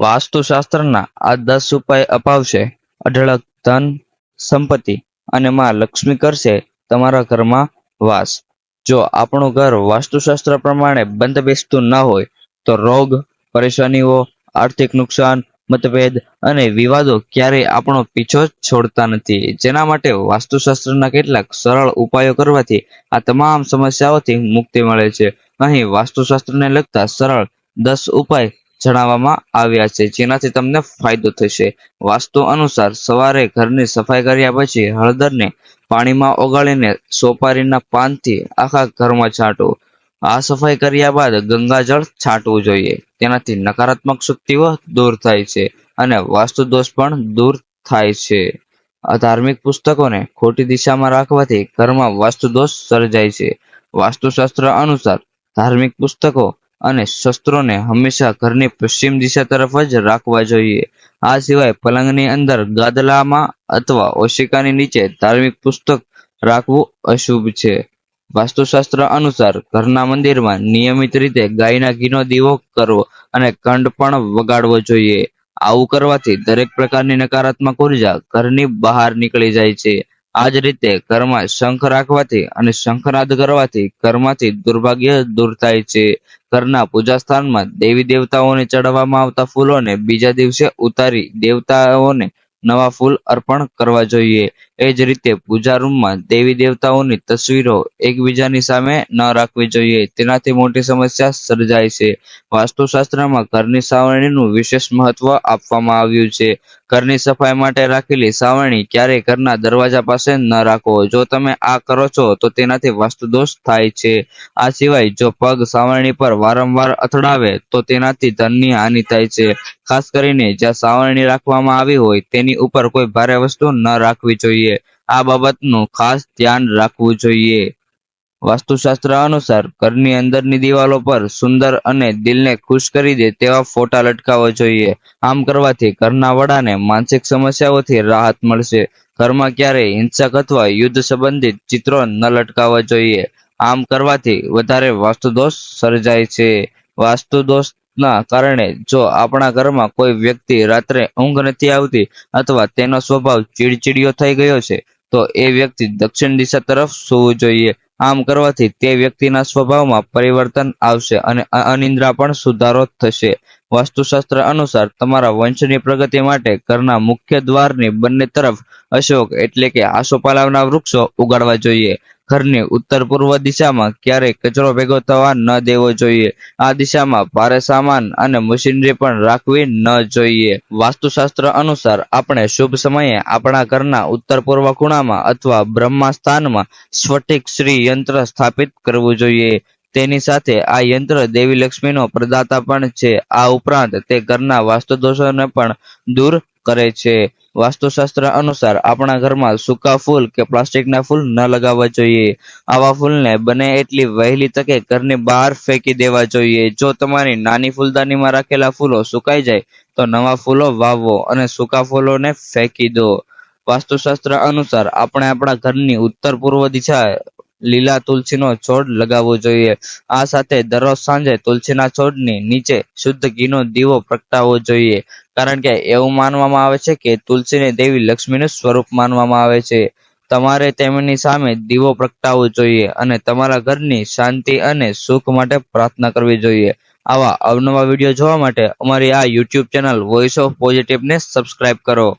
વાસ્તુશાસ્ત્રના આ 10 ઉપાય અપાવશે અઢળક ધન, સંપત્તિ અને માં લક્ષ્મી કરશે તમારા ઘરમાં વાસ. જો આપણું ઘર વાસ્તુશાસ્ત્ર પ્રમાણે બંધ બેસતું ન હોય તો રોગ, પરેશાનીઓ, આર્થિક નુકસાન, મતભેદ અને વિવાદો ક્યારેય આપણો પીછો છોડતા નથી. જેના માટે વાસ્તુશાસ્ત્રના કેટલાક સરળ ઉપાયો કરવાથી આ તમામ સમસ્યાઓથી મુક્તિ મળે છે. અહીં વાસ્તુશાસ્ત્રને લગતા સરળ 10 ઉપાય જણાવવામાં આવ્યા છે જેનાથી તમને ફાયદો થશે. વાસ્તુ અનુસાર સવારે ઘરની સફાઈ કર્યા પછી હળદરને પાણીમાં ઓગાળીને સોપારીના પાનથી આખા ઘરમાં છાંટવું. આ સફાઈ કર્યા બાદ ગંગાજળ છાંટવું જોઈએ. તેનાથી નકારાત્મક શક્તિઓ દૂર થાય છે અને વાસ્તુ દોષ પણ દૂર થાય છે. આ ધાર્મિક પુસ્તકોને ખોટી દિશામાં રાખવાથી ઘરમાં વાસ્તુ દોષ સર્જાય છે. વાસ્તુશાસ્ત્ર અનુસાર ધાર્મિક પુસ્તકો અને શસ્ત્રોને હંમેશા ઘરની પશ્ચિમ દિશા તરફ જ રાખવા જોઈએ. આ સિવાય પલંગની અંદર, ગાદલામાં અથવા ઓશિકાની નીચે ધાર્મિક પુસ્તક રાખવું અશુભ છે. વાસ્તુશાસ્ત્ર અનુસાર ઘરના મંદિરમાં નિયમિત રીતે ગાયના ઘીનો દીવો કરવો અને ઘંટ પણ વગાડવો જોઈએ. આવું કરવાથી દરેક પ્રકારની નકારાત્મક ઉર્જા ઘરની બહાર નીકળી જાય છે. આ જ રીતે ઘરમાં શંખ રાખવાથી અને શંખનાદ કરવાથી ઘરમાંથી દુર્ભાગ્ય દૂર થાય છે. ઘરના પૂજા સ્થાનમાં દેવી દેવતાઓને ચડાવવામાં આવતા ફૂલોને બીજા દિવસે ઉતારી દેવતાઓને નવા ફૂલ અર્પણ કરવા જોઈએ. એ જ રીતે પૂજા રૂમમાં દેવી દેવતાઓની તસવીરો એકબીજાની સામે ન રાખવી જોઈએ. તેનાથી મોટી સમસ્યા સર્જાય છે. વાસ્તુશાસ્ત્રમાં ઘરની સાવરણીનું વિશેષ મહત્વ આપવામાં આવ્યું છે. ઘરની સફાઈ માટે રાખેલી સાવરણી ક્યારેય ઘરના દરવાજા પાસે ન રાખો. જો તમે આ કરો છો તો તેનાથી વાસ્તુદોષ થાય છે. આ સિવાય જો પગ સાવરણી પર વારંવાર અથડાવે તો તેનાથી ધનની હાનિ થાય છે. ખાસ કરીને જ્યાં સાવરણી રાખવામાં આવી હોય તેની ઉપર કોઈ ભારે વસ્તુ ન રાખવી જોઈએ. આ બાબતનું ખાસ ધ્યાન રાખવું જોઈએ. વાસ્તુશાસ્ત્ર અનુસાર ઘરની અંદરની દિવાલો પર સુંદર અને દિલને ખુશ કરી દે તેવા ફોટા લટકાવવા જોઈએ. આમ કરવાથી ઘરના વડાને માનસિક સમસ્યાઓથી રાહત મળશે. ઘરમાં ક્યારેય હિંસક અથવા યુદ્ધ સંબંધિત ચિત્રો ન લટકાવવા જોઈએ. આમ કરવાથી વધારે વાસ્તુદોષ સર્જાય છે. વાસ્તુદોષના કારણે જો આપણા ઘરમાં કોઈ વ્યક્તિ રાત્રે ઊંઘ નથી આવતી અથવા તેનો સ્વભાવ ચીડચીડિયો થઈ ગયો છે તો એ વ્યક્તિ દક્ષિણ દિશા તરફ સૂવું જોઈએ. આમ કરવાથી તે વ્યક્તિના સ્વભાવમાં પરિવર્તન આવશે અને અનિદ્રા પણ સુધારો થશે. વાસ્તુશાસ્ત્ર અનુસાર તમારા વંશની પ્રગતિ માટે ઘરના મુખ્ય દ્વારની બંને તરફ અશોક એટલે કે આસોપાલવના વૃક્ષો ઉગાડવા જોઈએ. ઘરની ઉત્તર પૂર્વ દિશામાં ક્યારેય કચરો ભેગો થવા ન દેવો જોઈએ. આ દિશામાં ભારે સામાન અને મશીનરી પણ રાખવી ન જોઈએ. વાસ્તુશાસ્ત્ર અનુસાર આપણે શુભ સમયે આપણા ઘરના ઉત્તર પૂર્વ ખૂણામાં અથવા બ્રહ્મા સ્થાનમાં સ્ફટિક શ્રી યંત્ર સ્થાપિત કરવું જોઈએ. તેની સાથે આ યંત્ર દેવી લક્ષ્મીનો પ્રદાતા પણ છે. આ ઉપરાંત તે ઘરના વાસ્તુદોષોને પણ દૂર કરે છે. વાસ્તુશાસ્ત્ર અનુસાર આપણા ઘરમાં સૂકા ફૂલ કે પ્લાસ્ટિકના ફૂલ ન લગાવવા જોઈએ. આવા ફૂલને બને એટલી વહેલી તકે ઘરની બહાર ફેંકી દેવા જોઈએ. જો તમારી નાની ફૂલદાનીમાં રાખેલા ફૂલો સુકાઈ જાય તો નવા ફૂલો વાવો અને સૂકા ફૂલોને ફેંકી દો. વાસ્તુશાસ્ત્ર અનુસાર આપણે આપણા ઘરની ઉત્તર પૂર્વ દિશા લીલા તુલસીનો છોડ લગાવવો જોઈએ. આ સાથે દરરોજ સાંજે તુલસીના છોડની નીચે શુદ્ધ ઘીનો દીવો પ્રગટાવવો જોઈએ. કારણ કે એવું માનવામાં આવે છે કે તુલસીને દેવી લક્ષ્મીનું સ્વરૂપ માનવામાં આવે છે. તમારે તેમની સામે દીવો પ્રગટાવવો જોઈએ અને તમારા ઘરની શાંતિ અને સુખ માટે પ્રાર્થના કરવી જોઈએ. આવા અવનવા વિડીયો જોવા માટે અમારી આ યુટ્યુબ ચેનલ વોઇસ ઓફ પોઝિટિવને સબસ્ક્રાઇબ કરો.